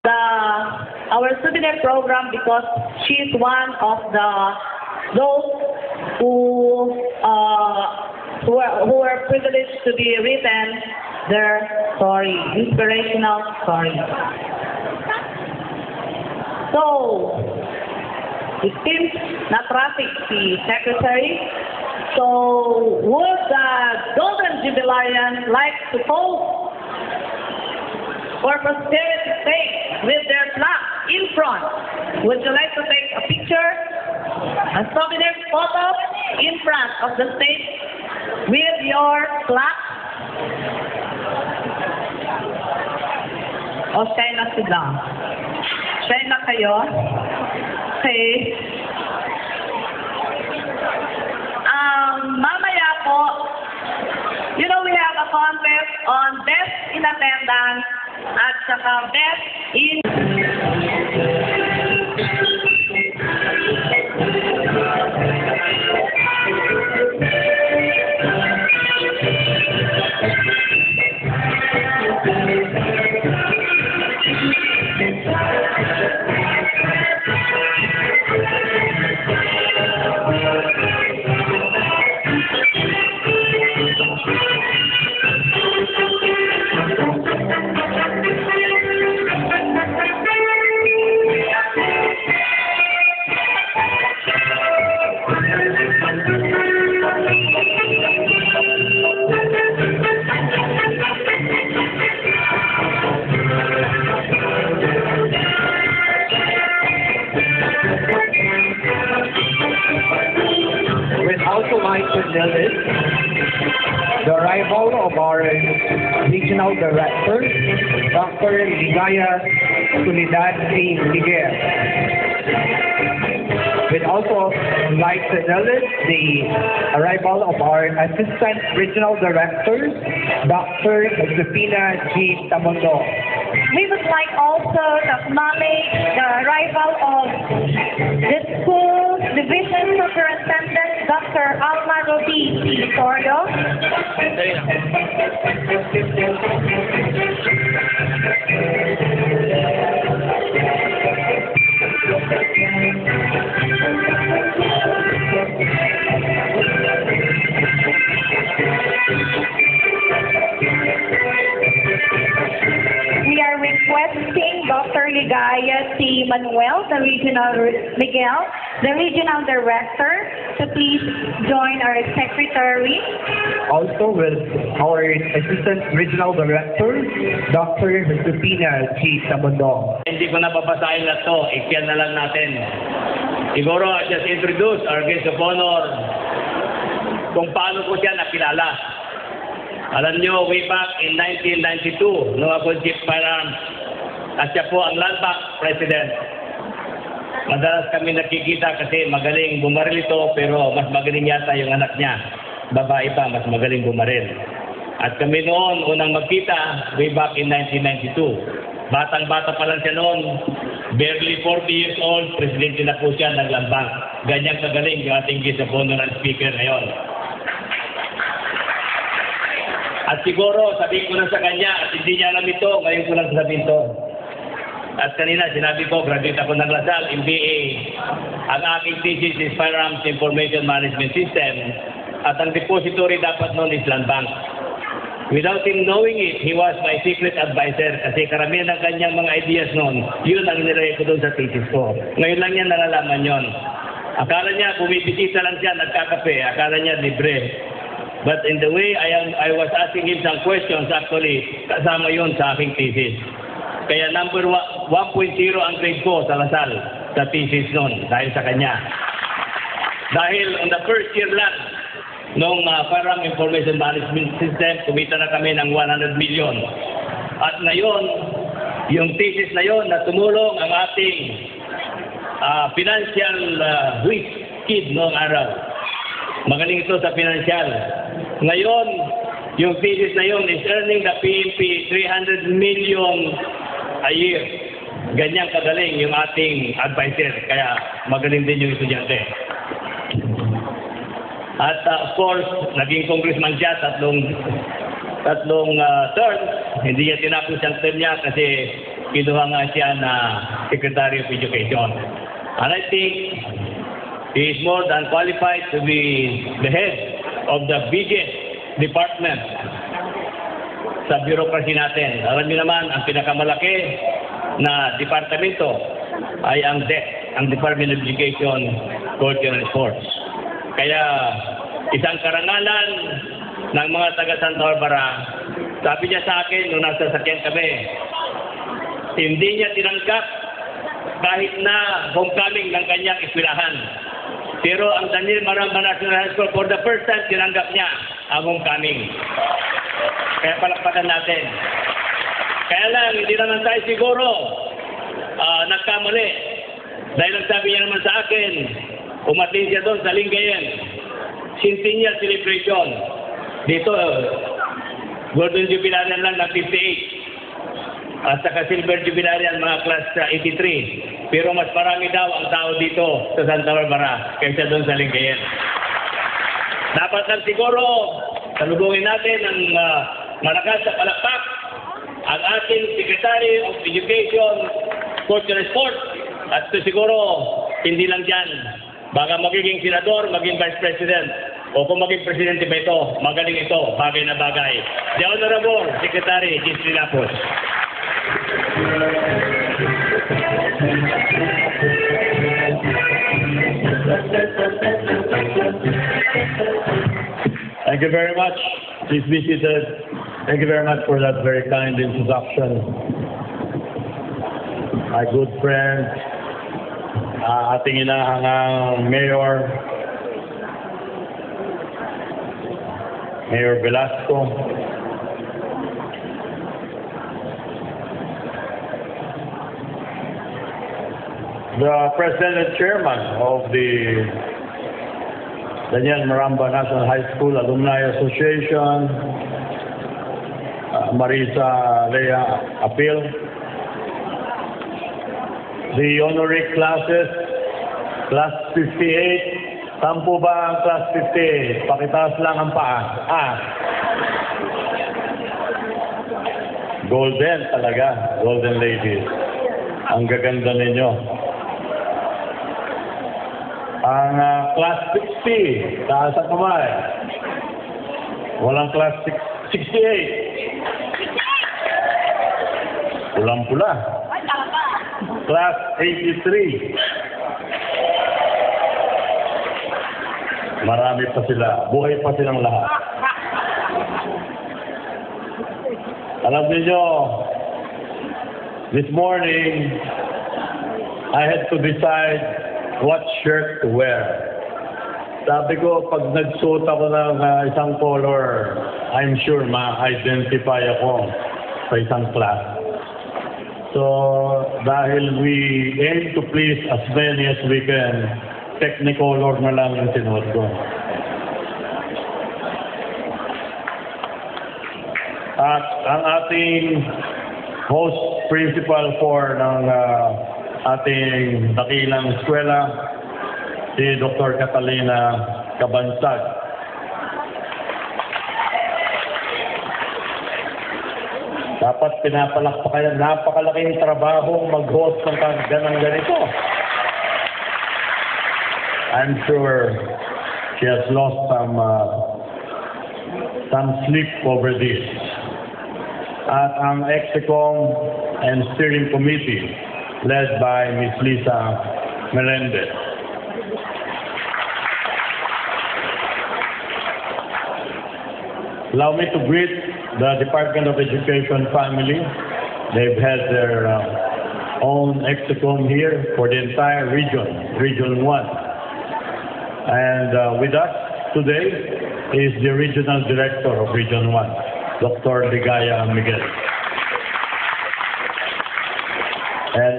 our souvenir program because she is one of those who were privileged to be written their story, inspirational story. So, it seems na traffic si Secretary. So, would the Golden Jubilarians like to pose for posterity sake with their flag in front? Would you like to take a picture, a souvenir photo in front of the stage with your flag? O siya na sila? Siya na kayo? Okay. Mamaya po, we have a contest on best in attendance at saka best in... We'd also like to notice the arrival of our regional director, Dr. Ligaya Trinidad A. Miguel. We'd also like to notice the arrival of our Assistant Regional Director, Dr. Josefina G. Tamundo. We would like also to acknowledge the arrival of the school division superintendent, Dr. Alma Rodi Vittorio. We are requesting Dr. Ligaya C. Manuel, the regional Miguel, the regional director, to please join our secretary. Also with our Assistant Regional Director, Dr. Josefina G. Tamundo. Hindi ko napapasahin na to, ikyan na lang natin. Siguro, just introduce our guest of honor kung paano ko siya nakilala. Alam nyo, way back in 1992, nung ako chief firearms, at siya po ang land bank president. Madalas kami nakikita kasi magaling bumaril ito, pero mas magaling yata yung anak niya. Babae pa, mas magaling bumaril. At kami noon, unang magkita, way back in 1992. Batang-bata pa lang siya noon, barely 40 years old, presidente na po siya ng land bank. Ganyang kagaling yung ating guest of honor and speaker ngayon. At siguro, sabihin ko na sa kanya, at hindi niya alam ito, ngayon ko lang sabihin ito. At kanina, sinabi ko, graduate ako ng Lasal, MBA. Ang aking thesis is Firearms Information Management System. At ang depository dapat noon is Land Bank. Without him knowing it, he was my secret advisor. Kasi karamihan ng kanyang mga ideas noon, yun ang nilagay ko doon sa thesis ko. Ngayon lang niya nalalaman yon. Akala niya, bumibisita lang siya, nagkakape. Akala niya, libre. But in the way I was asking him some questions, actually, kasama yun sa aking thesis. Kaya number 1.0 ang grade ko sa Lasal, sa thesis noon, dahil sa kanya. Dahil on the first year lang, nung Firearm Information Management System, kumita na kami ng 100 million. At ngayon, yung thesis na yon na tumulong ang ating financial whiz kid noong araw. Magaling ito sa financial. Ngayon, yung thesis na yun is earning the PNP 300 million a year. Ganyang kagaling yung ating advisor. Kaya magaling din yung estudyante. At of course, naging congressman siya tatlong term. Hindi niya tinapos ang term niya kasi kinuha nga siya na Secretary of Education. And I think he is more than qualified to be the head of the biggest department sa bureaucracy natin. Alam niyo naman, ang pinakamalaki na departamento ay ang DEC, ang Department of Education, Culture and Sports. Kaya isang karangalan ng mga taga Santa Barbara, sabi niya sa akin nung nasa sakyan kami, hindi niya tinanggap kahit na homecoming ng kanyang eskwelahan. Pero ang Daniel Maramba National High School, for the first time, tinanggap niya ang homecoming. Kaya palakpakan natin. Kaya lang, hindi naman tayo siguro nagkamali. Dahil nagsabi niya naman sa akin, umatin siya doon sa Lingayen, centennial celebration. Dito, Golden Jubilarian lang na 58. At saka Silver Jubilarian mga class 83. Pero mas marami daw ang tao dito sa Santa Barbara kaysa doon sa Lingayen. Dapat lang siguro salubungin natin ng malakas sa palakpak ang ating Secretary of Education, Culture and Sports. At siguro, hindi lang dyan. Baka magiging senador, maging vice president. O kung maging presidente ba ito, magaling ito, bagay na bagay. The Honorable Secretary, Gisli Lapos. Thank you very much. Please be seated. Thank you very much for that very kind introduction. My good friend, ating inahangang Mayor Velasco, the President and Chairman of the Daniel Maramba National High School Alumni Association, Marisa Lea Apil, the honorary classes, class 58, saan po ba ang class 58? Pakitaas lang ang paa. Golden talaga, golden ladies. Ang gaganda ninyo. Ang class 60, taas ang kamay. Walang class 68. Pulang-pula. Class 83. Marami pa sila. Buhay pa silang lahat. Alam niyo, this morning, I had to decide what shirt to wear. Sabi ko, pag nagsuot ako ng isang color, I'm sure ma-identify ako sa isang class. So, dahil we aim to please as many as we can, technicolor na lang yung sinuot ko. At ang ating host principal for ng ating dakilang eskwela, si Dr. Catalina Cabansag. Dapat pinapalakpakan, napakalaking trabaho mag-host ng ganito. I'm sure she has lost some sleep over this. At ang Execom and Steering Committee led by Ms. Lisa Melendez. Allow me to greet the Department of Education family. They've had their own Execom here for the entire region, Region 1. And with us today is the Regional Director of Region 1, Dr. Ligaya Miguel. And